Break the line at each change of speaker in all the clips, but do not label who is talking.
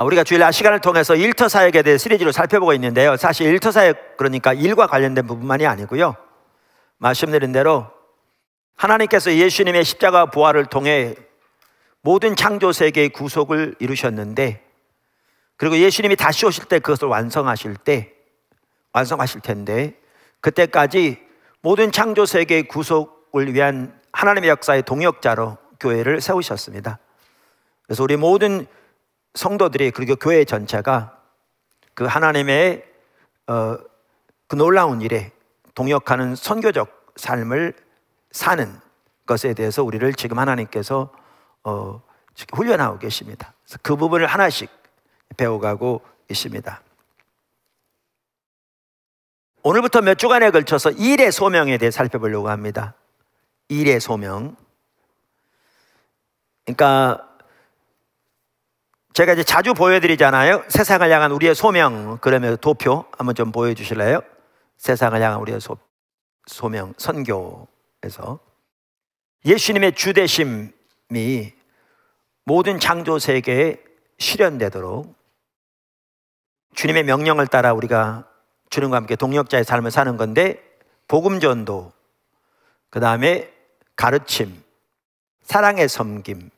우리가 주일날 시간을 통해서 일터 사역에 대해 시리즈로 살펴보고 있는데요, 사실 일터 사역, 그러니까 일과 관련된 부분만이 아니고요, 말씀드린 대로 하나님께서 예수님의 십자가 부활을 통해 모든 창조 세계의 구속을 이루셨는데, 그리고 예수님이 다시 오실 때 그것을 완성하실 텐데, 그때까지 모든 창조 세계의 구속을 위한 하나님의 역사의 동역자로 교회를 세우셨습니다. 그래서 우리 모든 성도들이, 그리고 교회 전체가 그 하나님의 그 놀라운 일에 동역하는 선교적 삶을 사는 것에 대해서 우리를 지금 하나님께서 훈련하고 계십니다. 그래서 그 부분을 하나씩 배워가고 있습니다. 오늘부터 몇 주간에 걸쳐서 일의 소명에 대해 살펴보려고 합니다. 일의 소명. 그러니까 제가 이제 자주 보여드리잖아요. 세상을 향한 우리의 소명, 그러면서 도표 한번 좀 보여주실래요? 세상을 향한 우리의 소명, 선교에서 예수님의 주되심이 모든 창조 세계에 실현되도록 주님의 명령을 따라 우리가 주님과 함께 동역자의 삶을 사는 건데, 복음 전도, 그 다음에 가르침, 사랑의 섬김,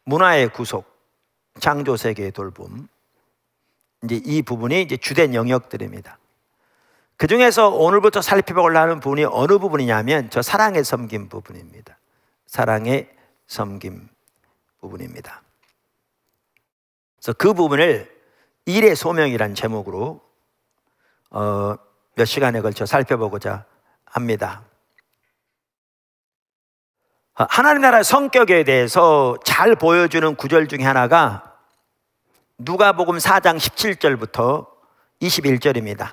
문화의 구속, 창조 세계의 돌봄, 이제 이 부분이 이제 주된 영역들입니다. 그 중에서 오늘부터 살펴보려고 하는 부분이 어느 부분이냐면 저 사랑의 섬김 부분입니다. 사랑의 섬김 부분입니다. 그래서 그 부분을 일의 소명이란 제목으로 몇 시간에 걸쳐 살펴보고자 합니다. 하나님 나라의 성격에 대해서 잘 보여주는 구절 중에 하나가 누가복음 4장 17절부터 21절입니다.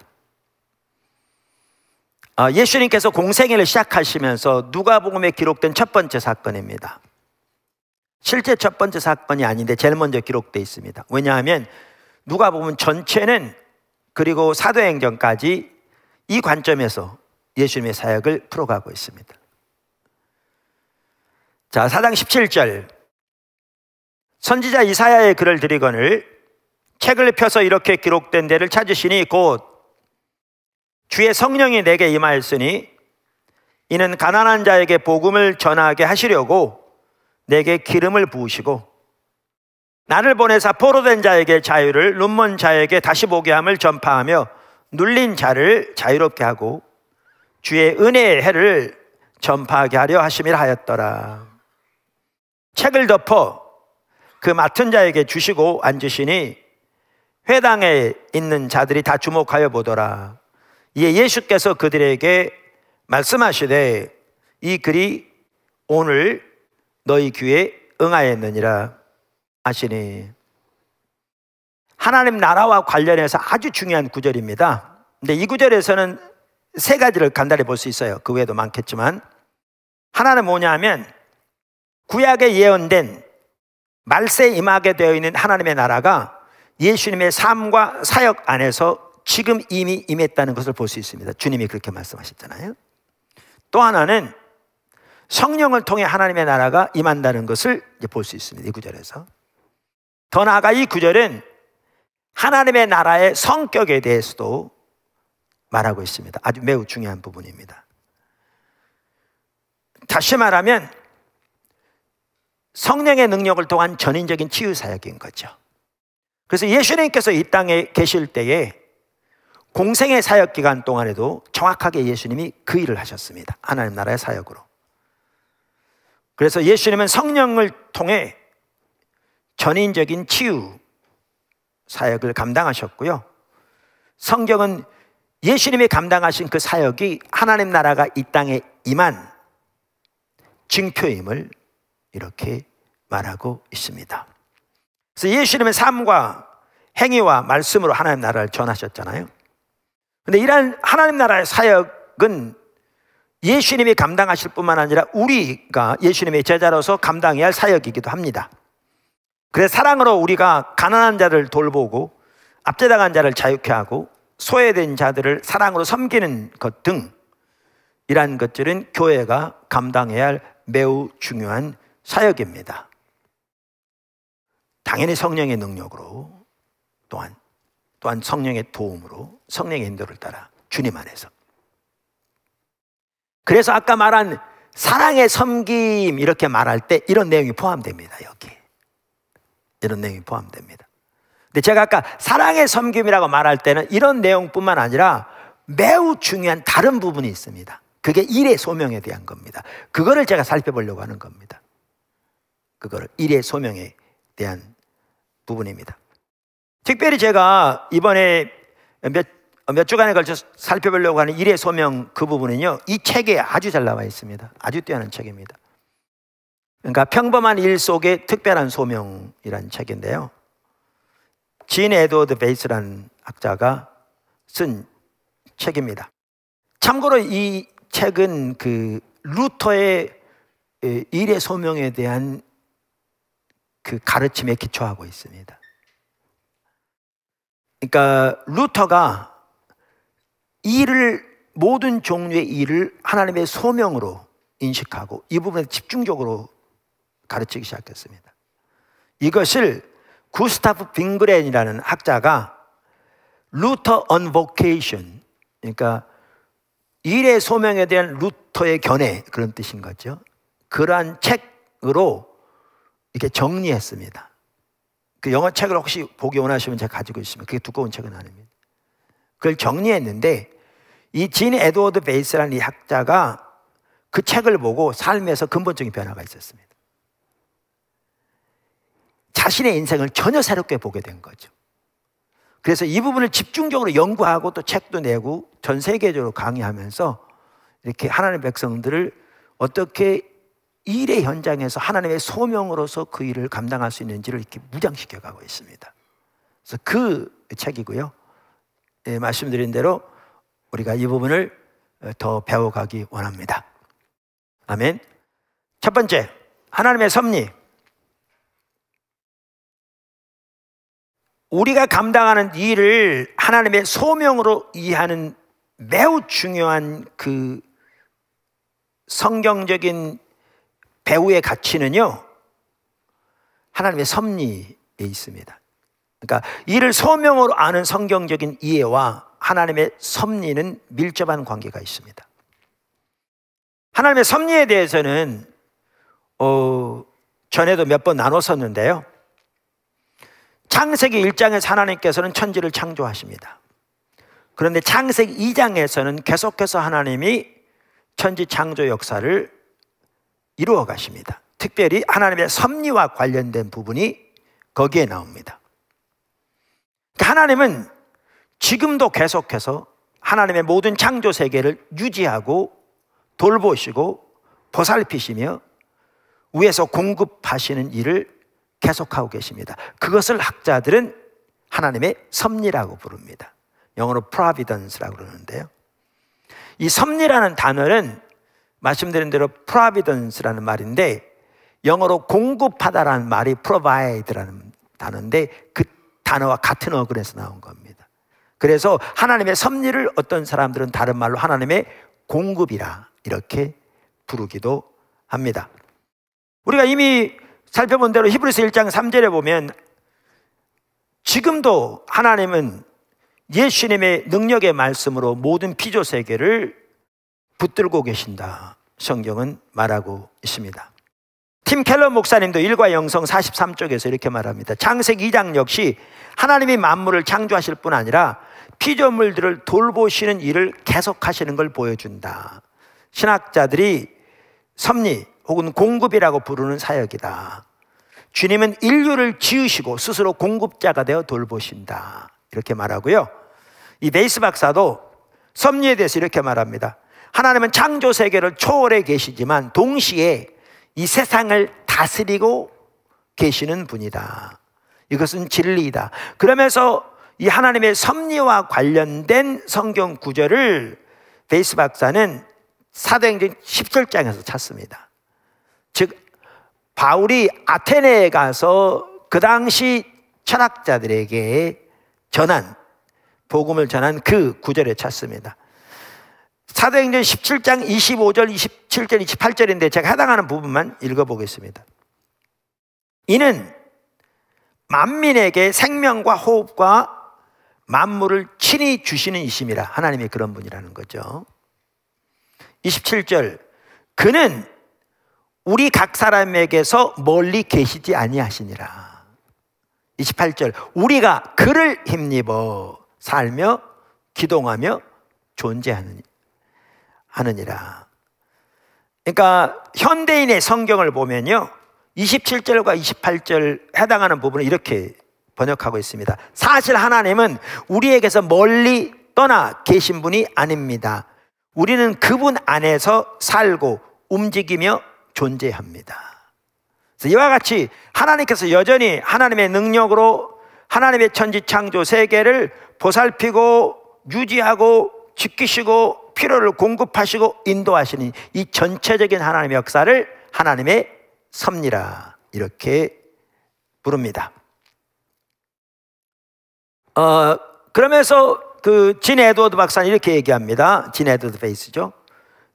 예수님께서 공생애를 시작하시면서 누가복음에 기록된 첫 번째 사건입니다. 실제 첫 번째 사건이 아닌데 제일 먼저 기록되어 있습니다. 왜냐하면 누가복음 전체는, 그리고 사도행전까지 이 관점에서 예수님의 사역을 풀어가고 있습니다. 자, 4장 17절. 선지자 이사야의 글을 드리거늘 책을 펴서 이렇게 기록된 데를 찾으시니 곧 주의 성령이 내게 임하였으니 이는 가난한 자에게 복음을 전하게 하시려고 내게 기름을 부으시고 나를 보내사 포로된 자에게 자유를, 눈먼 자에게 다시 보게 함을 전파하며 눌린 자를 자유롭게 하고 주의 은혜의 해를 전파하게 하려 하심이라 하였더라. 책을 덮어 그 맡은 자에게 주시고 앉으시니 회당에 있는 자들이 다 주목하여 보더라. 이에 예수께서 그들에게 말씀하시되 이 글이 오늘 너희 귀에 응하였느니라 하시니, 하나님 나라와 관련해서 아주 중요한 구절입니다. 근데 이 구절에서는 세 가지를 간단히 볼 수 있어요. 그 외에도 많겠지만, 하나는 뭐냐면 구약에 예언된 말세에 임하게 되어 있는 하나님의 나라가 예수님의 삶과 사역 안에서 지금 이미 임했다는 것을 볼 수 있습니다. 주님이 그렇게 말씀하셨잖아요. 또 하나는 성령을 통해 하나님의 나라가 임한다는 것을 볼 수 있습니다. 이 구절에서. 더 나아가 이 구절은 하나님의 나라의 성격에 대해서도 말하고 있습니다. 아주 매우 중요한 부분입니다. 다시 말하면 성령의 능력을 통한 전인적인 치유 사역인 거죠. 그래서 예수님께서 이 땅에 계실 때에 공생의 사역 기간 동안에도 정확하게 예수님이 그 일을 하셨습니다. 하나님 나라의 사역으로. 그래서 예수님은 성령을 통해 전인적인 치유 사역을 감당하셨고요, 성경은 예수님이 감당하신 그 사역이 하나님 나라가 이 땅에 임한 증표임을 이렇게 말하고 있습니다. 그래서 예수님의 삶과 행위와 말씀으로 하나님 나라를 전하셨잖아요. 그런데 이러한 하나님 나라의 사역은 예수님이 감당하실 뿐만 아니라 우리가 예수님의 제자로서 감당해야 할 사역이기도 합니다. 그래서 사랑으로 우리가 가난한 자를 돌보고 압제당한 자를 자유케 하고 소외된 자들을 사랑으로 섬기는 것 등 이러한 것들은 교회가 감당해야 할 매우 중요한 사역입니다. 당연히 성령의 능력으로, 또한 성령의 도움으로, 성령의 인도를 따라 주님 안에서. 그래서 아까 말한 사랑의 섬김 이렇게 말할 때 이런 내용이 포함됩니다. 여기 이런 내용이 포함됩니다. 근데 제가 아까 사랑의 섬김이라고 말할 때는 이런 내용뿐만 아니라 매우 중요한 다른 부분이 있습니다. 그게 일의 소명에 대한 겁니다. 그거를 제가 살펴보려고 하는 겁니다. 그거를 일의 소명에 대한 부분입니다. 특별히 제가 이번에 몇 주간에 걸쳐서 살펴보려고 하는 일의 소명, 그 부분은요, 이 책에 아주 잘 나와 있습니다. 아주 뛰어난 책입니다. 그러니까 평범한 일 속에 특별한 소명이라는 책인데요, 진 에드워드 베이스라는 학자가 쓴 책입니다. 참고로 이 책은 그 루터의 일의 소명에 대한 그 가르침에 기초하고 있습니다. 그러니까 루터가 모든 종류의 일을 하나님의 소명으로 인식하고 이 부분에 집중적으로 가르치기 시작했습니다. 이것을 구스타프 빙그렌이라는 학자가 루터 on vocation, 그러니까 일의 소명에 대한 루터의 견해, 그런 뜻인 거죠. 그러한 책으로 이렇게 정리했습니다. 그 영어 책을 혹시 보기 원하시면 제가 가지고 있습니다. 그게 두꺼운 책은 아닙니다. 그걸 정리했는데 이 진 에드워드 베이스라는 이 학자가 그 책을 보고 삶에서 근본적인 변화가 있었습니다. 자신의 인생을 전혀 새롭게 보게 된 거죠. 그래서 이 부분을 집중적으로 연구하고 또 책도 내고 전 세계적으로 강의하면서 이렇게 하나님의 백성들을 어떻게 일의 현장에서 하나님의 소명으로서 그 일을 감당할 수 있는지를 이렇게 무장시켜 가고 있습니다. 그래서 그 책이고요. 예, 말씀드린 대로 우리가 이 부분을 더 배워가기 원합니다. 아멘. 첫 번째, 하나님의 섭리. 우리가 감당하는 일을 하나님의 소명으로 이해하는 매우 중요한 그 성경적인 배우의 가치는요, 하나님의 섭리에 있습니다. 그러니까 이를 소명으로 아는 성경적인 이해와 하나님의 섭리는 밀접한 관계가 있습니다. 하나님의 섭리에 대해서는 전에도 몇 번 나눴었는데요, 창세기 1장에서 하나님께서는 천지를 창조하십니다. 그런데 창세기 2장에서는 계속해서 하나님이 천지 창조 역사를 이루어 가십니다. 특별히 하나님의 섭리와 관련된 부분이 거기에 나옵니다. 하나님은 지금도 계속해서 하나님의 모든 창조 세계를 유지하고 돌보시고 보살피시며 위에서 공급하시는 일을 계속하고 계십니다. 그것을 학자들은 하나님의 섭리라고 부릅니다. 영어로 providence라고 그러는데요, 이 섭리라는 단어는 말씀드린 대로 providence라는 말인데 영어로 공급하다라는 말이 provide라는 단어인데 그 단어와 같은 어근에서 나온 겁니다. 그래서 하나님의 섭리를 어떤 사람들은 다른 말로 하나님의 공급이라 이렇게 부르기도 합니다. 우리가 이미 살펴본 대로 히브리서 1장 3절에 보면 지금도 하나님은 예수님의 능력의 말씀으로 모든 피조 세계를 붙들고 계신다, 성경은 말하고 있습니다. 팀 켈러 목사님도 일과 영성 43쪽에서 이렇게 말합니다. 창세기 2장 역시 하나님이 만물을 창조하실 뿐 아니라 피조물들을 돌보시는 일을 계속하시는 걸 보여준다. 신학자들이 섭리 혹은 공급이라고 부르는 사역이다. 주님은 인류를 지으시고 스스로 공급자가 되어 돌보신다, 이렇게 말하고요. 이 베이스 박사도 섭리에 대해서 이렇게 말합니다. 하나님은 창조 세계를 초월해 계시지만 동시에 이 세상을 다스리고 계시는 분이다. 이것은 진리이다. 그러면서 이 하나님의 섭리와 관련된 성경 구절을 베이스 박사는 사도행전 17장에서 찾습니다. 즉 바울이 아테네에 가서 그 당시 철학자들에게 복음을 전한 그 구절에 찾습니다. 사도행전 17장 25절, 27절, 28절인데 제가 해당하는 부분만 읽어보겠습니다. 이는 만민에게 생명과 호흡과 만물을 친히 주시는 이심이라. 하나님이 그런 분이라는 거죠. 27절, 그는 우리 각 사람에게서 멀리 계시지 아니하시니라. 28절, 우리가 그를 힘입어 살며 기동하며 존재하느니라. 그러니까 현대인의 성경을 보면요, 27절과 28절 해당하는 부분을 이렇게 번역하고 있습니다. 사실 하나님은 우리에게서 멀리 떠나 계신 분이 아닙니다. 우리는 그분 안에서 살고 움직이며 존재합니다. 그래서 이와 같이 하나님께서 여전히 하나님의 능력으로 하나님의 천지창조 세계를 보살피고 유지하고 지키시고 필요를 공급하시고 인도하시는 이 전체적인 하나님의 역사를 하나님의 섭리라 이렇게 부릅니다. 그러면서 진 에드워드 박사는 이렇게 얘기합니다. 진 에드워드 페이스죠.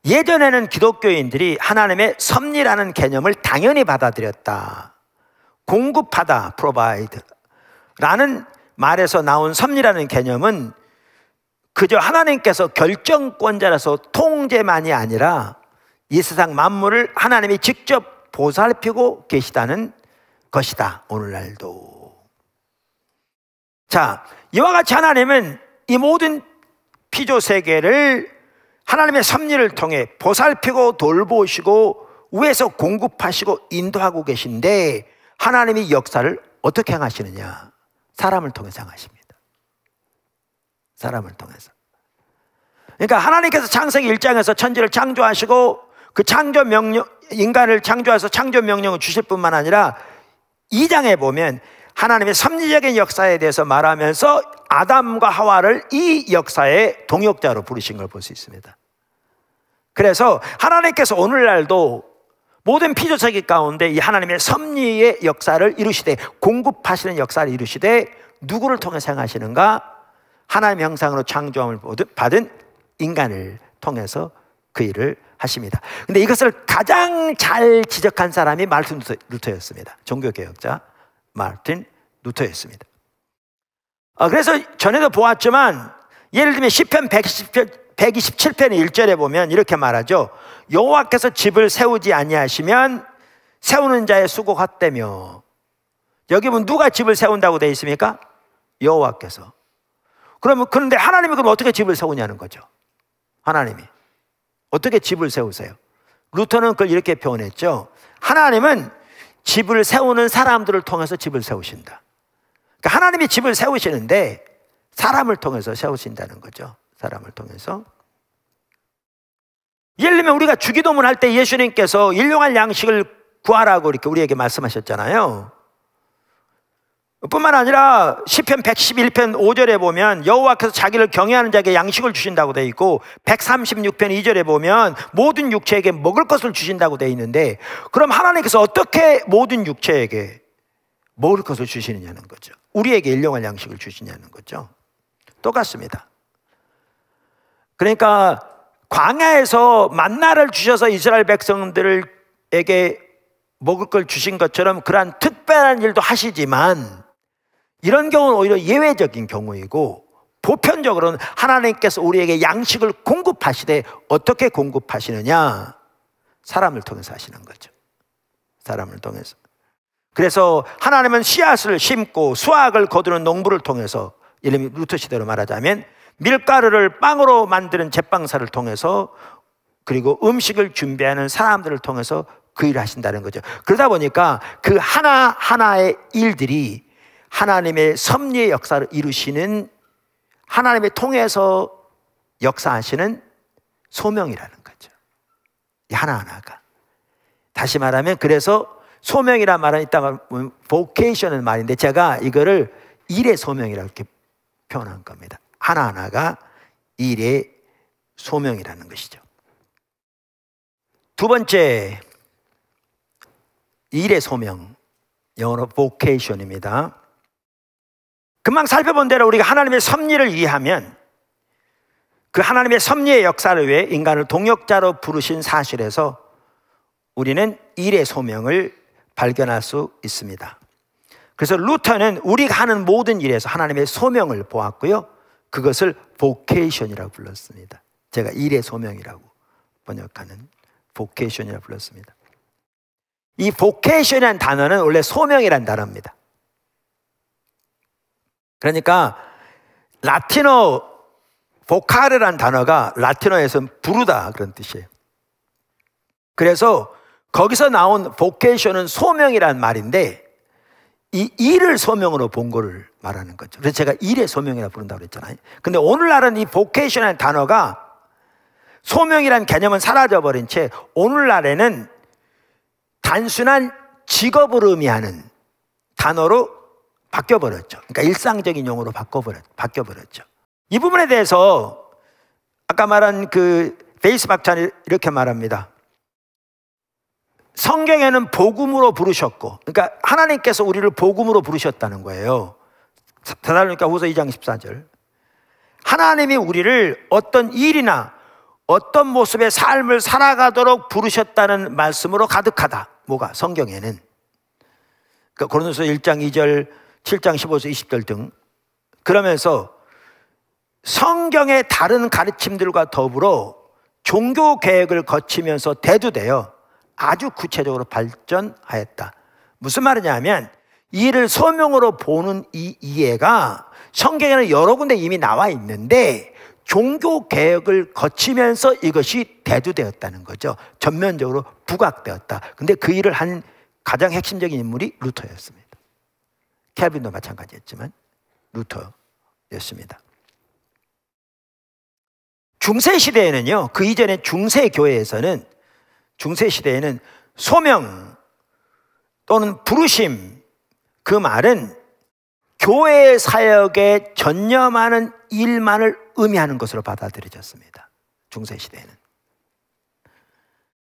예전에는 기독교인들이 하나님의 섭리라는 개념을 당연히 받아들였다. 공급하다, provide 라는 말에서 나온 섭리라는 개념은 그저 하나님께서 결정권자라서 통제만이 아니라 이 세상 만물을 하나님이 직접 보살피고 계시다는 것이다. 오늘날도. 자, 이와 같이 하나님은 이 모든 피조 세계를 하나님의 섭리를 통해 보살피고 돌보시고 위에서 공급하시고 인도하고 계신데, 하나님이 역사를 어떻게 행하시느냐? 사람을 통해서 행하십니다. 사람을 통해서. 그러니까 하나님께서 창세기 1장에서 천지를 창조하시고 그 창조 명령, 인간을 창조해서 창조 명령을 주실 뿐만 아니라 2장에 보면 하나님의 섭리적인 역사에 대해서 말하면서 아담과 하와를 이 역사의 동역자로 부르신 걸 볼 수 있습니다. 그래서 하나님께서 오늘날도 모든 피조세계 가운데 이 하나님의 섭리의 역사를 이루시되, 공급하시는 역사를 이루시되, 누구를 통해서 행하시는가? 하나님의 형상으로 창조함을 받은 인간을 통해서 그 일을 하십니다. 근데 이것을 가장 잘 지적한 사람이 마르틴 루터였습니다. 종교개혁자 마르틴 루터였습니다. 그래서 전에도 보았지만, 예를 들면 시편 127편 1절에 보면 이렇게 말하죠. 여호와께서 집을 세우지 아니하시면 세우는 자의 수고 헛되며. 여기 보면 누가 집을 세운다고 되어 있습니까? 여호와께서. 그런데 하나님이 그럼 어떻게 집을 세우냐는 거죠. 하나님이 어떻게 집을 세우세요? 루터는 그걸 이렇게 표현했죠. 하나님은 집을 세우는 사람들을 통해서 집을 세우신다. 그러니까 하나님이 집을 세우시는데 사람을 통해서 세우신다는 거죠. 사람을 통해서. 예를 들면 우리가 주기도문 할 때 예수님께서 일용할 양식을 구하라고 이렇게 우리에게 말씀하셨잖아요. 뿐만 아니라 시편 111편 5절에 보면 여호와께서 자기를 경외하는 자에게 양식을 주신다고 되어 있고, 136편 2절에 보면 모든 육체에게 먹을 것을 주신다고 되어 있는데, 그럼 하나님께서 어떻게 모든 육체에게 먹을 것을 주시느냐는 거죠. 우리에게 일용할 양식을 주시냐는 거죠. 똑같습니다. 그러니까 광야에서 만나를 주셔서 이스라엘 백성들에게 먹을 걸 주신 것처럼 그러한 특별한 일도 하시지만, 이런 경우는 오히려 예외적인 경우이고, 보편적으로는 하나님께서 우리에게 양식을 공급하시되 어떻게 공급하시느냐? 사람을 통해서 하시는 거죠. 사람을 통해서. 그래서 하나님은 씨앗을 심고 수확을 거두는 농부를 통해서, 예를 들면 루터 시대로 말하자면 밀가루를 빵으로 만드는 제빵사를 통해서, 그리고 음식을 준비하는 사람들을 통해서 그 일을 하신다는 거죠. 그러다 보니까 그 하나하나의 일들이 하나님의 섭리의 역사를 이루시는, 하나님의 통해서 역사하시는 소명이라는 거죠. 이 하나하나가. 다시 말하면, 그래서 소명이란 말은 이따가 vocation은 말인데, 제가 이거를 일의 소명이라고 이렇게 표현한 겁니다. 하나하나가 일의 소명이라는 것이죠. 두 번째, 일의 소명, 영어로 vocation입니다. 금방 살펴본 대로 우리가 하나님의 섭리를 이해하면, 그 하나님의 섭리의 역사를 위해 인간을 동역자로 부르신 사실에서 우리는 일의 소명을 발견할 수 있습니다. 그래서 루터는 우리가 하는 모든 일에서 하나님의 소명을 보았고요, 그것을 vocation이라고 불렀습니다. 제가 일의 소명이라고 번역하는 vocation이라고 불렀습니다. 이 vocation이라는 단어는 원래 소명이라는 단어입니다. 그러니까 라틴어 vocare라는 단어가 라틴어에서는 부르다 그런 뜻이에요. 그래서 거기서 나온 vocation은 소명이라는 말인데, 이 일을 소명으로 본 거를 말하는 거죠. 그래서 제가 일의 소명이라고 부른다고 그랬잖아요. 근데 오늘날은 이 vocation이라는 단어가 소명이라는 개념은 사라져버린 채 오늘날에는 단순한 직업을 의미하는 단어로 바뀌어버렸죠. 그러니까 일상적인 용어로 바뀌어버렸죠. 이 부분에 대해서 아까 말한 그 베이스 박사는 이렇게 말합니다. 성경에는 복음으로 부르셨고, 그러니까 하나님께서 우리를 복음으로 부르셨다는 거예요. 데살로니가 후서 2장 14절. 하나님이 우리를 어떤 일이나 어떤 모습의 삶을 살아가도록 부르셨다는 말씀으로 가득하다. 뭐가? 성경에는. 그러니까 고린도서 1장 2절, 7장 15절, 20절 등. 그러면서 성경의 다른 가르침들과 더불어 종교 계획을 거치면서 대두되어 아주 구체적으로 발전하였다. 무슨 말이냐면 이 일을 소명으로 보는 이 이해가 성경에는 여러 군데 이미 나와 있는데 종교 개혁을 거치면서 이것이 대두되었다는 거죠. 전면적으로 부각되었다. 근데 그 일을 한 가장 핵심적인 인물이 루터였습니다. 켈빈도 마찬가지였지만 루터였습니다. 중세시대에는요, 그 이전에 중세교회에서는, 중세시대에는 소명 또는 부르심, 그 말은 교회의 사역에 전념하는 일만을 의미하는 것으로 받아들여졌습니다. 중세시대에는.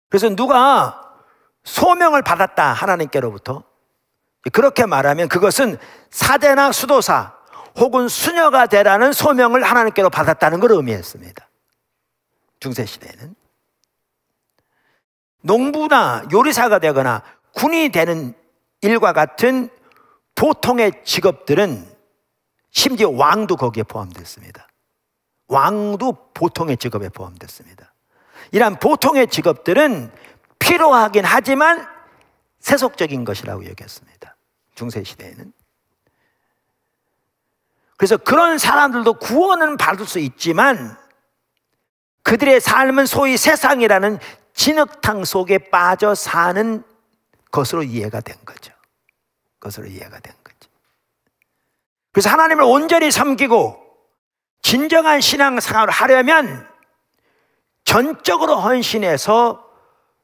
그래서 누가 소명을 받았다, 하나님께로부터, 그렇게 말하면 그것은 사제나 수도사 혹은 수녀가 되라는 소명을 하나님께로 받았다는 걸 의미했습니다. 중세시대에는. 농부나 요리사가 되거나 군인이 되는 일과 같은 보통의 직업들은, 심지어 왕도 거기에 포함됐습니다. 왕도 보통의 직업에 포함됐습니다. 이러한 보통의 직업들은 필요하긴 하지만 세속적인 것이라고 여겼습니다. 중세시대에는. 그래서 그런 사람들도 구원은 받을 수 있지만 그들의 삶은 소위 세상이라는 진흙탕 속에 빠져 사는 것으로 이해가 된 거죠. 것으로 이해가 된 거죠. 그래서 하나님을 온전히 섬기고 진정한 신앙생활을 하려면 전적으로 헌신해서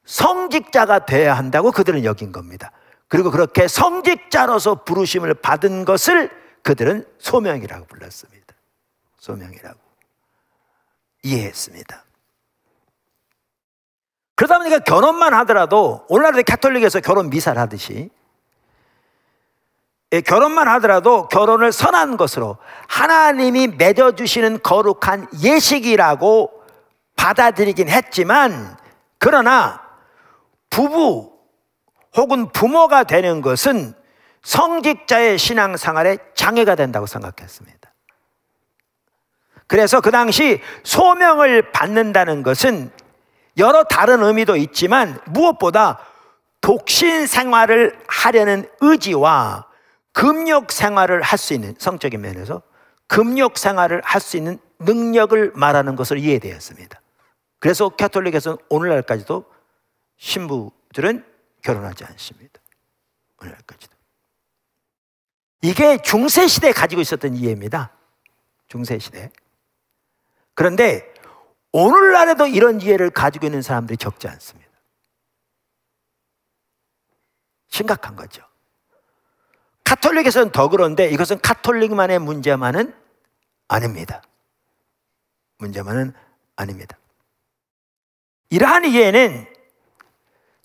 성직자가 되어야 한다고 그들은 여긴 겁니다. 그리고 그렇게 성직자로서 부르심을 받은 것을 그들은 소명이라고 불렀습니다. 소명이라고 이해했습니다. 그러다 보니까 결혼만 하더라도, 오늘날의 가톨릭에서 결혼 미사를 하듯이, 결혼만 하더라도 결혼을 선한 것으로 하나님이 맺어주시는 거룩한 예식이라고 받아들이긴 했지만, 그러나 부부 혹은 부모가 되는 것은 성직자의 신앙생활에 장애가 된다고 생각했습니다. 그래서 그 당시 소명을 받는다는 것은 여러 다른 의미도 있지만 무엇보다 독신 생활을 하려는 의지와 금욕 생활을 할 수 있는, 성적인 면에서 금욕 생활을 할 수 있는 능력을 말하는 것으로 이해되었습니다. 그래서 가톨릭에서는 오늘날까지도 신부들은 결혼하지 않습니다. 오늘날까지도. 이게 중세시대에 가지고 있었던 이해입니다. 중세시대. 그런데 오늘날에도 이런 이해를 가지고 있는 사람들이 적지 않습니다. 심각한 거죠. 가톨릭에서는 더 그런데 이것은 가톨릭만의 문제만은 아닙니다. 문제만은 아닙니다. 이러한 이해는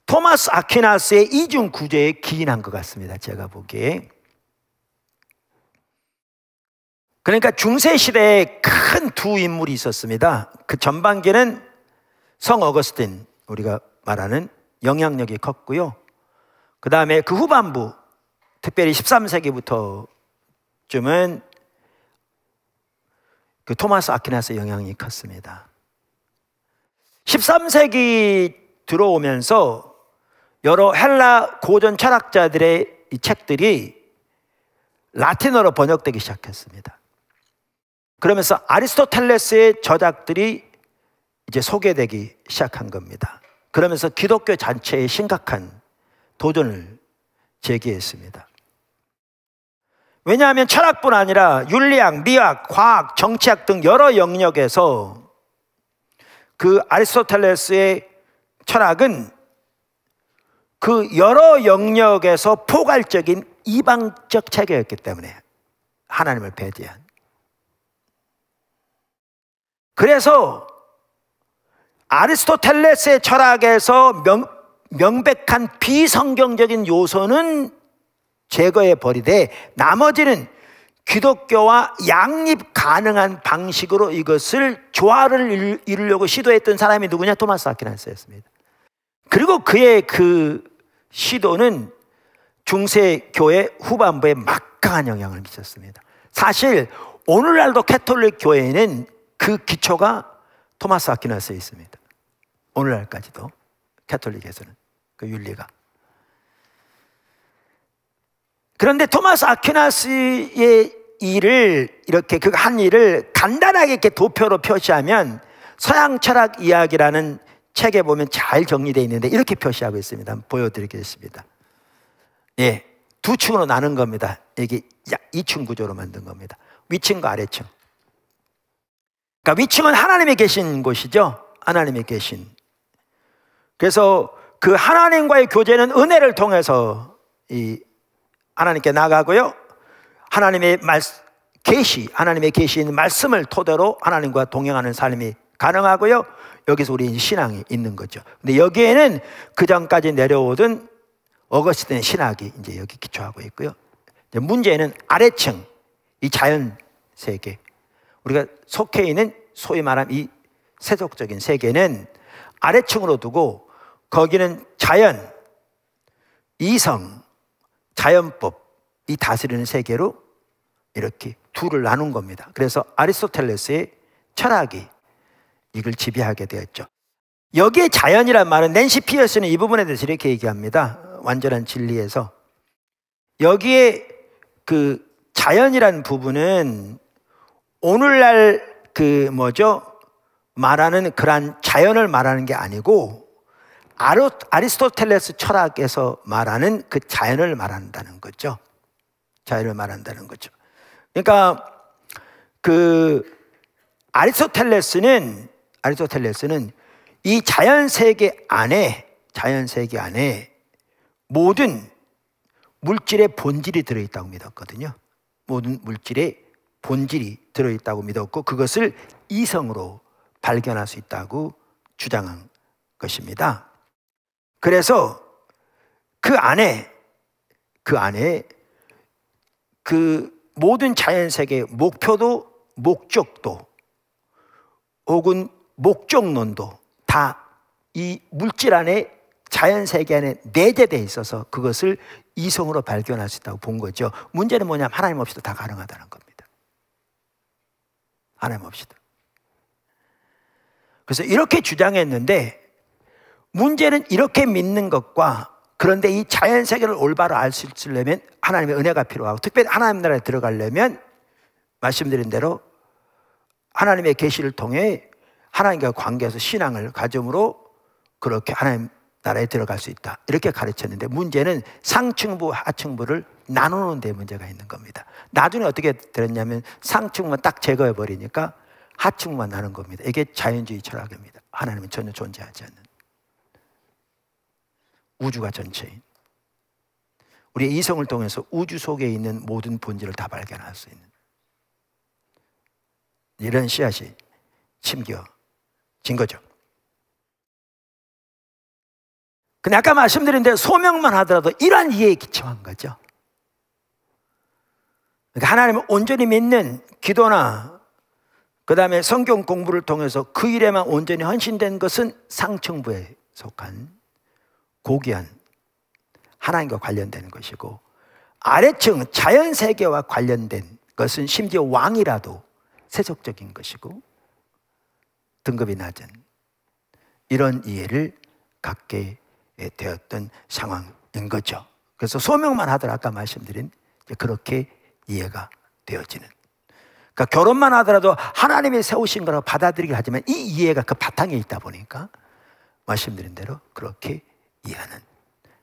토마스 아퀴나스의 이중 구조에 기인한 것 같습니다. 제가 보기에. 그러니까 중세시대에 큰 두 인물이 있었습니다. 그 전반기는 성 어거스틴, 우리가 말하는 영향력이 컸고요. 그 다음에 그 후반부, 특별히 13세기부터쯤은 그 토마스 아퀴나스의 영향이 컸습니다. 13세기 들어오면서 여러 헬라 고전 철학자들의 이 책들이 라틴어로 번역되기 시작했습니다. 그러면서 아리스토텔레스의 저작들이 이제 소개되기 시작한 겁니다. 그러면서 기독교 자체에 심각한 도전을 제기했습니다. 왜냐하면 철학뿐 아니라 윤리학, 미학, 과학, 정치학 등 여러 영역에서 그 아리스토텔레스의 철학은 그 여러 영역에서 포괄적인 이방적 체계였기 때문에 하나님을 배제한. 그래서 아리스토텔레스의 철학에서 명백한 비성경적인 요소는 제거해 버리되 나머지는 기독교와 양립 가능한 방식으로 이것을 조화를 이루려고 시도했던 사람이 누구냐? 토마스 아퀴나스였습니다. 그리고 그의 그 시도는 중세 교회 후반부에 막강한 영향을 미쳤습니다. 사실 오늘날도 캐톨릭 교회에는 그 기초가 토마스 아퀴나스에 있습니다. 오늘날까지도 캐톨릭에서는 그 윤리가. 그런데 토마스 아퀴나스의 일을 이렇게 그 한 일을 간단하게 이렇게 도표로 표시하면 서양 철학 이야기라는 책에 보면 잘 정리되어 있는데 이렇게 표시하고 있습니다. 한번 보여드리겠습니다. 예, 두 층으로 나눈 겁니다. 이게 2층 구조로 만든 겁니다. 위층과 아래층. 그러니까 위층은 하나님이 계신 곳이죠. 하나님이 계신. 그래서 그 하나님과의 교제는 은혜를 통해서 이 하나님께 나가고요. 하나님의 계시, 하나님의 계시인 말씀을 토대로 하나님과 동행하는 삶이 가능하고요. 여기서 우리 신앙이 있는 거죠. 근데 여기에는 그 전까지 내려오던 어거스틴의 신학이 이제 여기 기초하고 있고요. 이제 문제는 아래층, 이 자연 세계. 우리가 속해 있는 소위 말하는 이 세속적인 세계는 아래층으로 두고 거기는 자연, 이성, 자연법, 이 다스리는 세계로 이렇게 둘을 나눈 겁니다. 그래서 아리스토텔레스의 철학이 이걸 지배하게 되었죠. 여기에 자연이란 말은 낸시 피어스는 이 부분에 대해서 이렇게 얘기합니다. 완전한 진리에서 여기에 그 자연이라는 부분은 오늘날 그 말하는 그러한 자연을 말하는 게 아니고 아리스토텔레스 철학에서 말하는 그 자연을 말한다는 거죠. 자연을 말한다는 거죠. 그러니까 그 아리스토텔레스는 이 자연 세계 안에 모든 물질의 본질이 들어있다고 믿었거든요. 모든 물질의 본질이 들어있다고 믿었고 그것을 이성으로 발견할 수 있다고 주장한 것입니다. 그래서 그 안에 그 모든 자연 세계의 목표도 목적도 혹은 목적론도 다 이 물질 안에 자연 세계 안에 내재되어 있어서 그것을 이성으로 발견할 수 있다고 본 거죠. 문제는 뭐냐면 하나님 없이도 다 가능하다는 겁니다. 하나님 없이도. 그래서 이렇게 주장했는데 문제는 이렇게 믿는 것과 그런데 이 자연 세계를 올바로 알 수 있으려면 하나님의 은혜가 필요하고 특별히 하나님 나라에 들어가려면 말씀드린 대로 하나님의 계시를 통해 하나님과 관계에서 신앙을 가짐으로 그렇게 하나님 나라에 들어갈 수 있다. 이렇게 가르쳤는데 문제는 상층부, 하층부를 나누는 데 문제가 있는 겁니다. 나중에 어떻게 들었냐면 상층부만 딱 제거해 버리니까 하층부만 나는 겁니다. 이게 자연주의 철학입니다. 하나님은 전혀 존재하지 않는 우주가 전체인 우리의 이성을 통해서 우주 속에 있는 모든 본질을 다 발견할 수 있는 이런 씨앗이 심겨진 거죠. 근데 아까 말씀드린 대로 소명만 하더라도 이러한 이해에 기초한 거죠. 그러니까 하나님을 온전히 믿는 기도나 그 다음에 성경 공부를 통해서 그 일에만 온전히 헌신된 것은 상층부에 속한 고귀한 하나님과 관련되는 것이고 아래층 자연세계와 관련된 것은 심지어 왕이라도 세속적인 것이고 등급이 낮은 이런 이해를 갖게 되었던 상황인 거죠. 그래서 소명만 하더라 아까 말씀드린 그렇게 이해가 되어지는, 그러니까 결혼만 하더라도 하나님이 세우신 거라고 받아들이긴 하지만 이 이해가 그 바탕에 있다 보니까 말씀드린 대로 그렇게 이해하는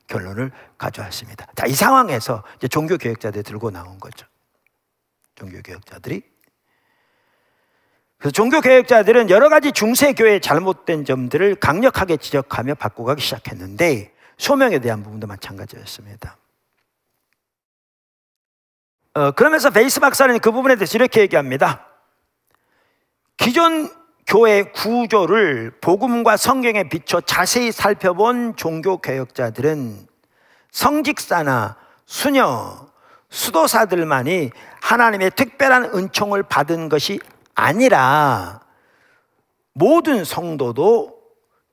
결론을 가져왔습니다. 자, 이 상황에서 이제 종교개혁자들이 들고 나온 거죠. 종교개혁자들이. 그래서 종교개혁자들은 여러 가지 중세교회의 잘못된 점들을 강력하게 지적하며 바꿔가기 시작했는데 소명에 대한 부분도 마찬가지였습니다. 그러면서 베이스 박사는 그 부분에 대해서 이렇게 얘기합니다. 기존 교회 구조를 복음과 성경에 비춰 자세히 살펴본 종교개혁자들은 성직사나 수녀, 수도사들만이 하나님의 특별한 은총을 받은 것이 아니라 모든 성도도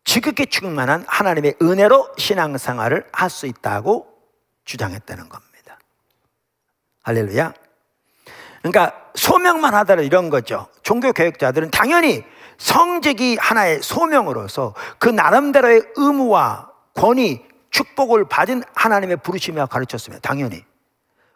지극히 충만한 하나님의 은혜로 신앙생활을 할 수 있다고 주장했다는 겁니다. 할렐루야. 그러니까 소명만 하더라도 이런 거죠. 종교개혁자들은 당연히 성직이 하나의 소명으로서 그 나름대로의 의무와 권위, 축복을 받은 하나님의 부르심이라고 가르쳤습니다. 당연히.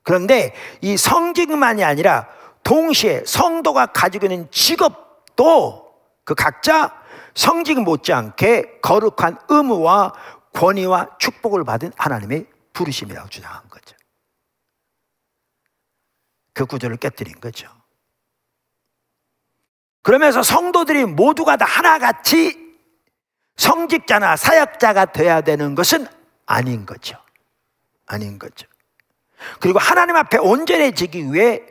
그런데 이 성직만이 아니라 동시에 성도가 가지고 있는 직업도 그 각자 성직 못지않게 거룩한 의무와 권위와 축복을 받은 하나님의 부르심이라고 주장한 거죠. 그 구조를 깨뜨린 거죠. 그러면서 성도들이 모두가 다 하나같이 성직자나 사역자가 돼야 되는 것은 아닌 거죠. 아닌 거죠. 그리고 하나님 앞에 온전해지기 위해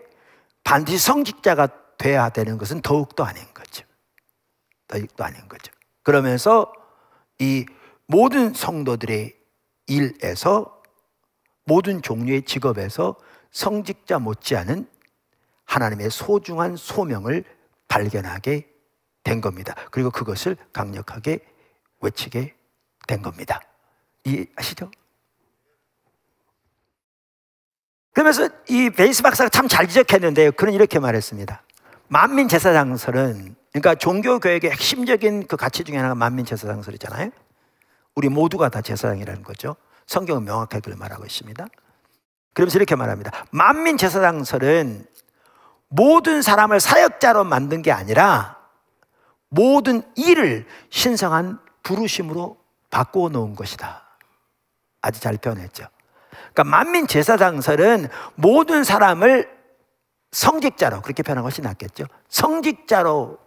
반드시 성직자가 돼야 되는 것은 더욱더 아닌 거죠. 더욱더 아닌 거죠. 그러면서 이 모든 성도들의 일에서 모든 종류의 직업에서 성직자 못지않은 하나님의 소중한 소명을 발견하게 된 겁니다. 그리고 그것을 강력하게 외치게 된 겁니다. 이해하시죠? 그러면서 이 베이스 박사가 참 잘 지적했는데요. 그는 이렇게 말했습니다. 만민제사장설은, 그러니까 종교교육의 핵심적인 그 가치 중에 하나가 만민제사장설이잖아요. 우리 모두가 다 제사장이라는 거죠. 성경은 명확하게 그걸 말하고 있습니다. 그러면서 이렇게 말합니다. 만민제사장설은 모든 사람을 사역자로 만든 게 아니라 모든 일을 신성한 부르심으로 바꾸어 놓은 것이다. 아주 잘 표현했죠. 그러니까 만민제사장설은 모든 사람을 성직자로, 그렇게 표현한 것이 낫겠죠. 성직자로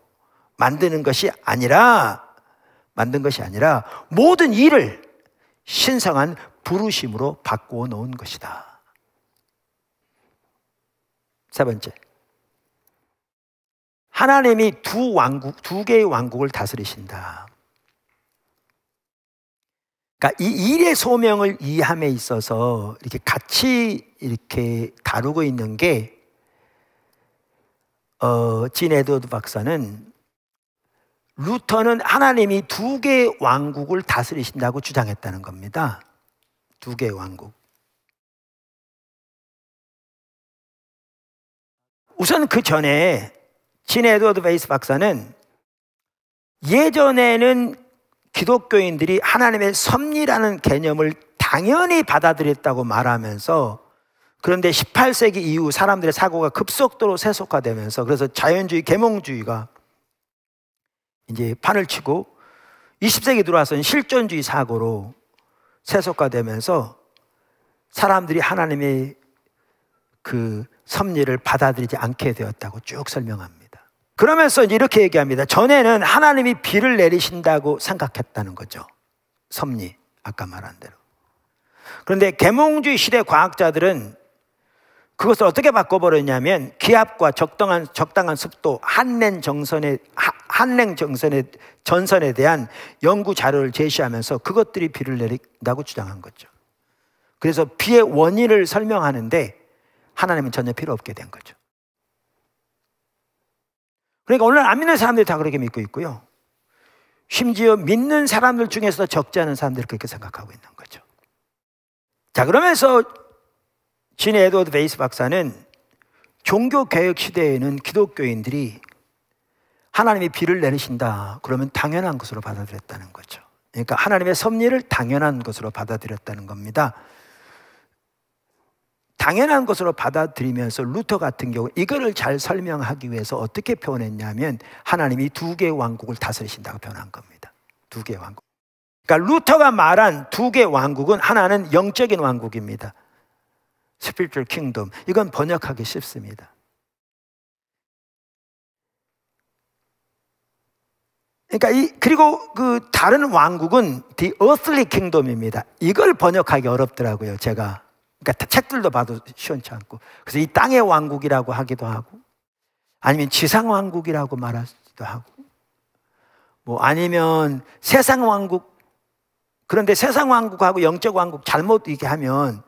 만든 것이 아니라 모든 일을 신성한 부르심으로 바꾸어 놓은 것이다. 세 번째, 하나님이 두 개의 왕국을 다스리신다. 그러니까 이 일의 소명을 이해함에 있어서 이렇게 같이 이렇게 다루고 있는 게 진 에드워드 박사는 루터는 하나님이 두 개의 왕국을 다스리신다고 주장했다는 겁니다. 두 개의 왕국. 우선 그 전에 진 에드워드 베이스 박사는 예전에는 기독교인들이 하나님의 섭리라는 개념을 당연히 받아들였다고 말하면서, 그런데 18세기 이후 사람들의 사고가 급속도로 세속화되면서, 그래서 자연주의, 계몽주의가 이제 판을 치고 20세기 들어와서는 실존주의 사고로 세속화되면서 사람들이 하나님의 그 섭리를 받아들이지 않게 되었다고 쭉 설명합니다. 그러면서 이렇게 얘기합니다. 전에는 하나님이 비를 내리신다고 생각했다는 거죠. 섭리, 아까 말한 대로. 그런데 계몽주의 시대 과학자들은 그것을 어떻게 바꿔버렸냐면 기압과 적당한 습도, 한랭 전선에 대한 연구 자료를 제시하면서 그것들이 비를 내린다고 주장한 거죠. 그래서 비의 원인을 설명하는데 하나님은 전혀 필요 없게 된 거죠. 그러니까 오늘 안 믿는 사람들이 다 그렇게 믿고 있고요. 심지어 믿는 사람들 중에서도 적지 않은 사람들이 그렇게 생각하고 있는 거죠. 자, 그러면서 진 에드워드 베이스 박사는 종교개혁 시대에는 기독교인들이 하나님이 비를 내리신다 그러면 당연한 것으로 받아들였다는 거죠. 그러니까 하나님의 섭리를 당연한 것으로 받아들였다는 겁니다. 당연한 것으로 받아들이면서 루터 같은 경우 이거를 잘 설명하기 위해서 어떻게 표현했냐면 하나님이 두 개의 왕국을 다스리신다고 표현한 겁니다. 두 개의 왕국. 그러니까 루터가 말한 두 개의 왕국은 하나는 영적인 왕국입니다. 스피리추얼 킹덤. 이건 번역하기 쉽습니다. 그러니까 그리고 그 다른 왕국은 the earthly kingdom입니다. 이걸 번역하기 어렵더라고요, 제가. 그러니까 책들도 봐도 시원치 않고. 그래서 이 땅의 왕국이라고 하기도 하고, 아니면 지상 왕국이라고 말하기도 하고, 뭐 아니면 세상 왕국. 그런데 세상 왕국하고 영적 왕국 잘못 얘기하면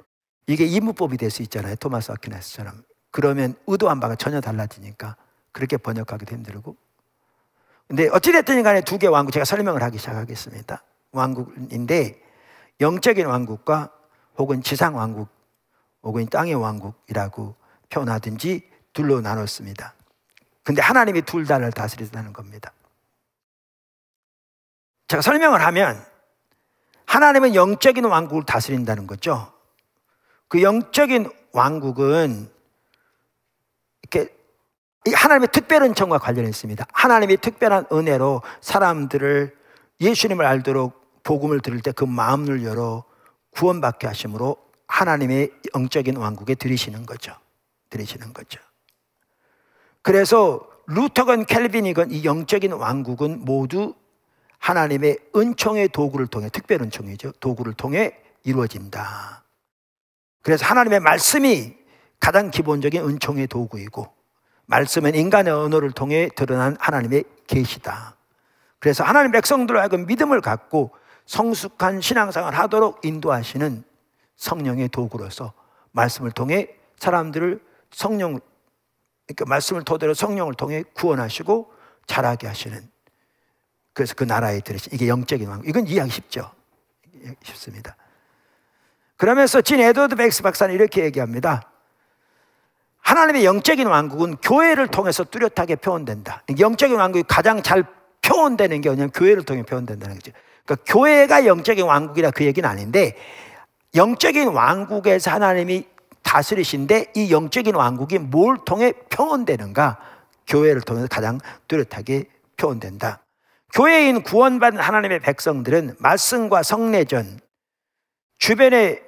이게 이문법이 될 수 있잖아요, 토마스 아퀴나스처럼. 그러면 의도한 바가 전혀 달라지니까 그렇게 번역하기도 힘들고. 근데 어찌됐든 간에 두 개의 왕국, 제가 설명을 하기 시작하겠습니다. 왕국인데 영적인 왕국과 혹은 지상 왕국 혹은 땅의 왕국이라고 표현하든지 둘로 나눴습니다. 근데 하나님이 둘 다를 다스리신다는 겁니다. 제가 설명을 하면 하나님은 영적인 왕국을 다스린다는 거죠. 그 영적인 왕국은 이렇게 하나님의 특별한 은총과 관련해 있습니다. 하나님의 특별한 은혜로 사람들을 예수님을 알도록 복음을 들을 때 그 마음을 열어 구원받게 하심으로 하나님의 영적인 왕국에 들이시는 거죠. 들이시는 거죠. 그래서 루터건 캘빈이건 이 영적인 왕국은 모두 하나님의 은총의 도구를 통해, 특별 은총이죠, 도구를 통해 이루어진다. 그래서 하나님의 말씀이 가장 기본적인 은총의 도구이고, 말씀은 인간의 언어를 통해 드러난 하나님의 계시다. 그래서 하나님 백성들을 하여금 믿음을 갖고 성숙한 신앙생활을 하도록 인도하시는 성령의 도구로서 말씀을 통해 사람들을 그러니까 말씀을 토대로 성령을 통해 구원하시고 자라게 하시는, 그래서 그 나라에 들으신, 이게 영적인 왕국. 이건 이해하기 쉽죠? 쉽습니다. 그러면서 진 에드워드 베이스 박사는 이렇게 얘기합니다. 하나님의 영적인 왕국은 교회를 통해서 뚜렷하게 표현된다. 영적인 왕국이 가장 잘 표현되는 게 뭐냐면 교회를 통해 표현된다는 거죠. 그러니까 교회가 영적인 왕국이라 그 얘기는 아닌데, 영적인 왕국에서 하나님이 다스리신데 이 영적인 왕국이 뭘 통해 표현되는가? 교회를 통해서 가장 뚜렷하게 표현된다. 교회인 구원받은 하나님의 백성들은 말씀과 성례전 주변에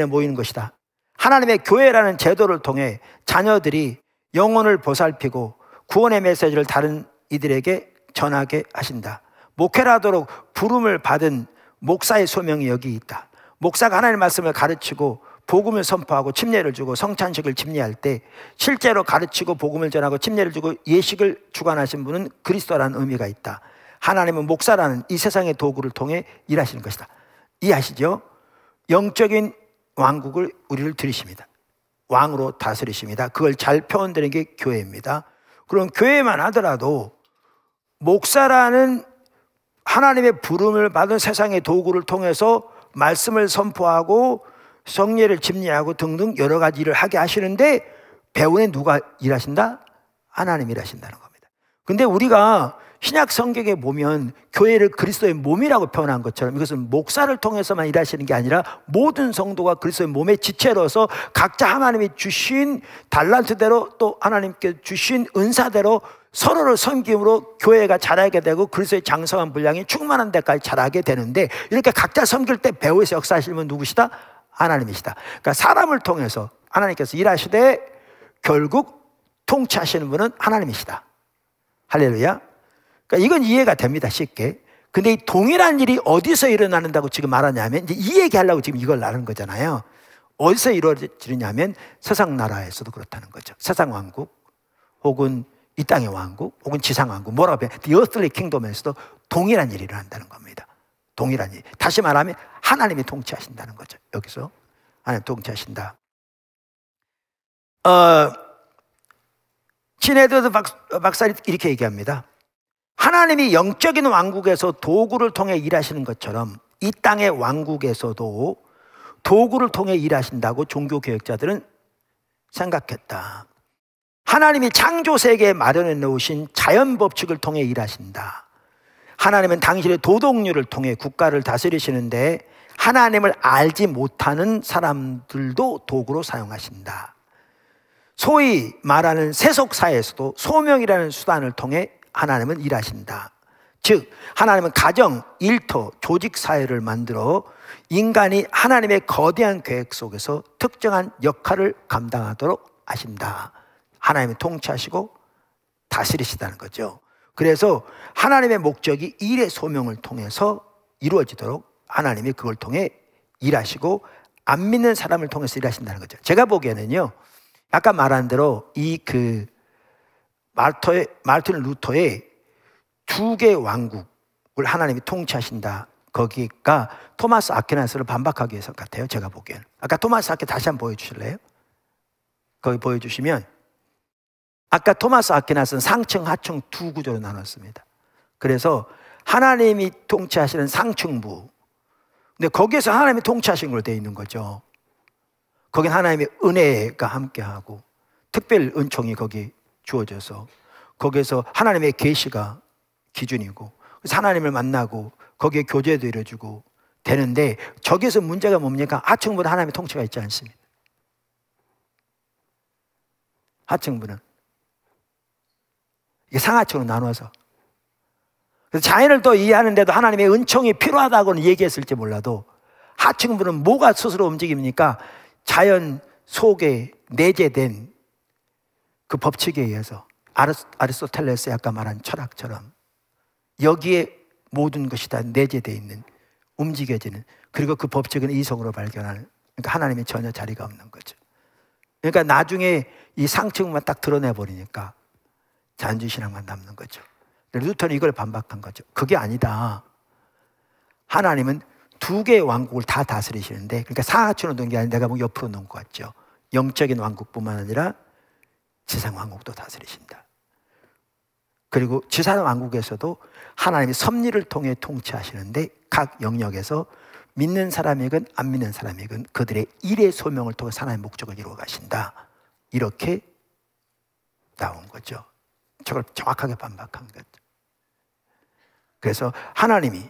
모이는 것이다. 하나님의 교회라는 제도를 통해 자녀들이 영혼을 보살피고 구원의 메시지를 다른 이들에게 전하게 하신다. 목회를 하도록 부름을 받은 목사의 소명이 여기 있다. 목사가 하나님의 말씀을 가르치고 복음을 선포하고 침례를 주고 성찬식을 집례할 때 실제로 가르치고 복음을 전하고 침례를 주고 예식을 주관하신 분은 그리스도라는 의미가 있다. 하나님은 목사라는 이 세상의 도구를 통해 일하시는 것이다. 이해하시죠? 영적인 왕국을 우리를 들이십니다. 왕으로 다스리십니다. 그걸 잘 표현되는 게 교회입니다. 그럼 교회만 하더라도 목사라는 하나님의 부름을 받은 세상의 도구를 통해서 말씀을 선포하고 성례를 집례하고 등등 여러 가지 일을 하게 하시는데, 배후에 누가 일하신다? 하나님이 일하신다는 겁니다. 근데 우리가 신약 성경에 보면 교회를 그리스도의 몸이라고 표현한 것처럼 이것은 목사를 통해서만 일하시는 게 아니라 모든 성도가 그리스도의 몸의 지체로서 각자 하나님이 주신 달란트대로 또 하나님께 주신 은사대로 서로를 섬김으로 교회가 자라게 되고 그리스도의 장성한 분량이 충만한 데까지 자라게 되는데, 이렇게 각자 섬길 때 배후에서 역사하시는 분은 누구시다? 하나님이시다. 그러니까 사람을 통해서 하나님께서 일하시되 결국 통치하시는 분은 하나님이시다. 할렐루야. 그러니까 이건 이해가 됩니다, 쉽게. 근데 이 동일한 일이 어디서 일어나는다고 지금 말하냐면, 이제 이 얘기하려고 지금 이걸 나눈 거잖아요. 어디서 이루어지느냐면 세상 나라에서도 그렇다는 거죠. 세상 왕국 혹은 이 땅의 왕국 혹은 지상 왕국, 뭐라고 해요? The earthly kingdom에서도 동일한 일이 일어난다는 겁니다. 동일한 일. 다시 말하면 하나님이 통치하신다는 거죠. 여기서 하나님 통치하신다. 진 에드워드 박사는 이렇게 얘기합니다. 하나님이 영적인 왕국에서 도구를 통해 일하시는 것처럼 이 땅의 왕국에서도 도구를 통해 일하신다고 종교개혁자들은 생각했다. 하나님이 창조세계에 마련해 놓으신 자연법칙을 통해 일하신다. 하나님은 당신의 도덕률을 통해 국가를 다스리시는데 하나님을 알지 못하는 사람들도 도구로 사용하신다. 소위 말하는 세속사에서도 소명이라는 수단을 통해 하나님은 일하신다. 즉 하나님은 가정, 일터, 조직사회를 만들어 인간이 하나님의 거대한 계획 속에서 특정한 역할을 감당하도록 하신다. 하나님이 통치하시고 다스리시다는 거죠. 그래서 하나님의 목적이 일의 소명을 통해서 이루어지도록 하나님이 그걸 통해 일하시고 안 믿는 사람을 통해서 일하신다는 거죠. 제가 보기에는요, 아까 말한 대로 마르틴 루터의 두 개의 왕국을 하나님이 통치하신다. 거기가 토마스 아퀴나스를 반박하기 위해서 같아요. 제가 보기에는. 아까 토마스 아퀴나스 다시 한번 보여주실래요? 거기 보여주시면 아까 토마스 아퀴나스는 상층, 하층 두 구조로 나눴습니다. 그래서 하나님이 통치하시는 상층부, 근데 거기에서 하나님이 통치하신 걸로 되어 있는 거죠. 거긴 하나님의 은혜가 함께하고 특별 은총이 거기 주어져서 거기에서 하나님의 계시가 기준이고 그래서 하나님을 만나고 거기에 교제도 이루어지고 되는데 저기에서 문제가 뭡니까? 하층부는 하나님의 통치가 있지 않습니다. 하층부는 이게 상하층으로 나눠서 그래서 자연을 또 이해하는데도 하나님의 은총이 필요하다고는 얘기했을지 몰라도 하층부는 뭐가 스스로 움직입니까? 자연 속에 내재된 그 법칙에 의해서 아리스토텔레스의 아까 말한 철학처럼 여기에 모든 것이 다 내재되어 있는, 움직여지는, 그리고 그 법칙은 이성으로 발견하는, 그러니까 하나님이 전혀 자리가 없는 거죠. 그러니까 나중에 이 상층만 딱 드러내버리니까 자연주의신앙만 남는 거죠. 루터는 이걸 반박한 거죠. 그게 아니다. 하나님은 두 개의 왕국을 다 다스리시는데, 그러니까 상하층으로 놓은 게 아니라 내가 뭐 옆으로 놓은 것 같죠. 영적인 왕국뿐만 아니라 지상 왕국도 다스리신다. 그리고 지상 왕국에서도 하나님이 섭리를 통해 통치하시는데 각 영역에서 믿는 사람이건 안 믿는 사람이건 그들의 일의 소명을 통해 하나님의 목적을 이루어 가신다. 이렇게 나온 거죠. 저걸 정확하게 반박한 거죠. 그래서 하나님이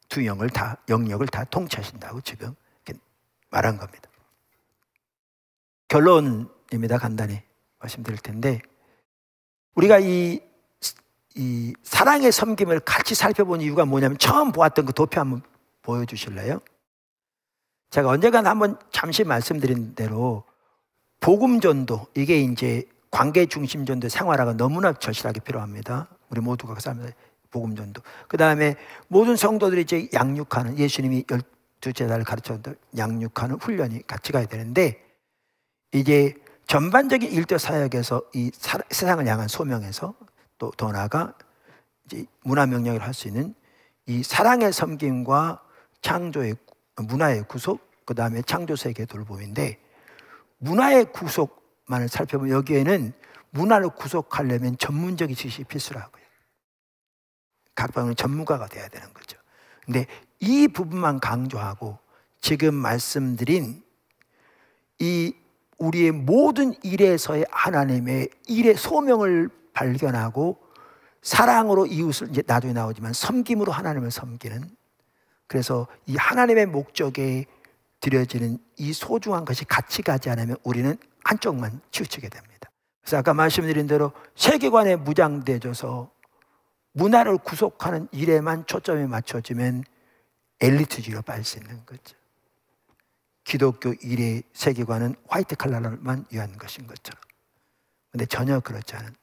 두 영역을 다 통치하신다고 지금 이렇게 말한 겁니다. 결론입니다. 간단히 말씀드릴 텐데, 우리가 이 사랑의 섬김을 같이 살펴본 이유가 뭐냐면, 처음 보았던 그 도표 한번 보여주실래요? 제가 언젠가 한번 잠시 말씀드린 대로 복음전도, 이게 이제 관계 중심 전도 생활화가 너무나 절실하게 필요합니다. 우리 모두가 살면서 복음전도. 그 다음에 모든 성도들이 이제 양육하는, 예수님이 12제자를 가르쳤던 양육하는 훈련이 같이 가야 되는데, 이제 전반적인 일도 사역에서 이 세상을 향한 소명에서 또 더 나아가 이제 문화 명령을 할 수 있는 이 사랑의 섬김과 창조의 문화의 구속, 그 다음에 창조 세계 돌봄인데, 문화의 구속만을 살펴보면 여기에는 문화를 구속하려면 전문적인 지식이 필수라고요. 각 방은 전문가가 돼야 되는 거죠. 근데 이 부분만 강조하고 지금 말씀드린 이 우리의 모든 일에서의 하나님의 일의 소명을 발견하고 사랑으로 이웃을, 이제 나중에 나오지만 섬김으로 하나님을 섬기는, 그래서 이 하나님의 목적에 드려지는 이 소중한 것이 같이 가지 않으면 우리는 한쪽만 치우치게 됩니다. 그래서 아까 말씀드린 대로 세계관에 무장되어져서 문화를 구속하는 일에만 초점이 맞춰지면 엘리트주의로 빠질 수 있는 거죠. 기독교 일의 세계관은 화이트 칼라를만 위한 것인 것처럼. 그런데 전혀 그렇지 않은,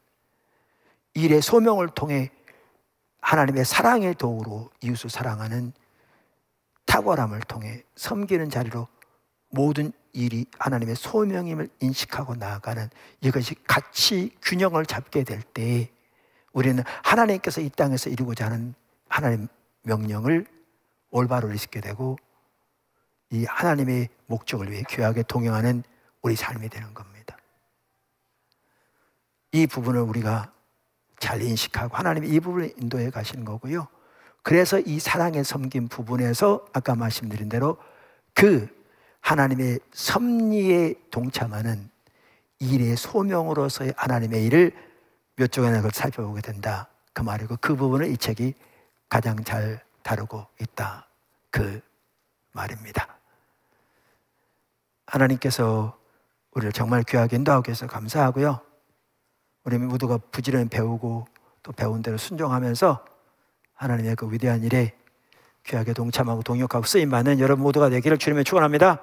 일의 소명을 통해 하나님의 사랑의 도구로 이웃을 사랑하는 탁월함을 통해 섬기는 자리로 모든 일이 하나님의 소명임을 인식하고 나아가는, 이것이 같이 균형을 잡게 될 때 우리는 하나님께서 이 땅에서 이루고자 하는 하나님의 명령을 올바로 잊게 되고 이 하나님의 목적을 위해 귀하게 동행하는 우리 삶이 되는 겁니다. 이 부분을 우리가 잘 인식하고 하나님이 이 부분을 인도해 가시는 거고요. 그래서 이 사랑의 섬김 부분에서 아까 말씀드린 대로 그 하나님의 섭리에 동참하는 일의 소명으로서의 하나님의 일을 몇 쪽이나 그걸 살펴보게 된다, 그 말이고, 그 부분을 이 책이 가장 잘 다루고 있다, 그 말입니다. 하나님께서 우리를 정말 귀하게 인도하고 계셔서 감사하고요, 우리 모두가 부지런히 배우고 또 배운 대로 순종하면서 하나님의 그 위대한 일에 귀하게 동참하고 동역하고 쓰임받는 여러분 모두가 되기를 주님의 축원합니다.